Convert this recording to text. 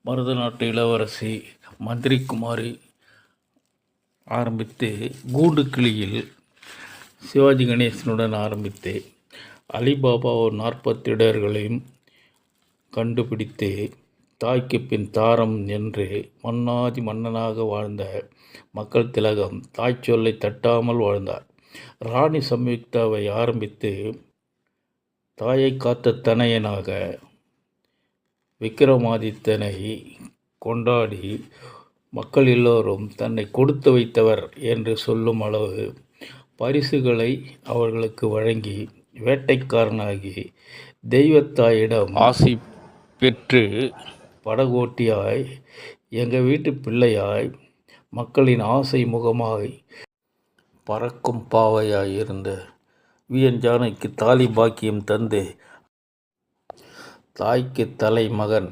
மருத நாட்டு இளவரசி மந்திரிக்குமாரி ஆரம்பித்து கூண்டு கிளியில் சிவாஜி கணேசனுடன் ஆரம்பித்து அலிபாபா 40 இடர்களையும் கண்டுபிடித்து தாய்க்கு பின் தாரம் என்று மன்னாதி மன்னனாக வாழ்ந்த மக்கள் திலகம் தாய் சொல்லை தட்டாமல் வாழ்ந்தார். ராணி சம்யுக்தாவை ஆரம்பித்து தாயை காத்த தனையனாக விக்ரமாதித்தனை கொண்டாடி மக்கள் எல்லோரும் தன்னை கொடுத்து வைத்தவர் என்று சொல்லும் அளவு பரிசுகளை அவர்களுக்கு வழங்கி வேட்டைக்காரனாகி தெய்வத்தாயிடம் ஆசி பெற்று படகோட்டியாய் எங்கள் வீட்டு பிள்ளையாய் மக்களின் ஆசை முகமாய் பறக்கும் பாவையாய் இருந்த விஎன் ஜானகிக்கு தாலி பாக்கியம் தந்து தாய்க்கு தலைமகன்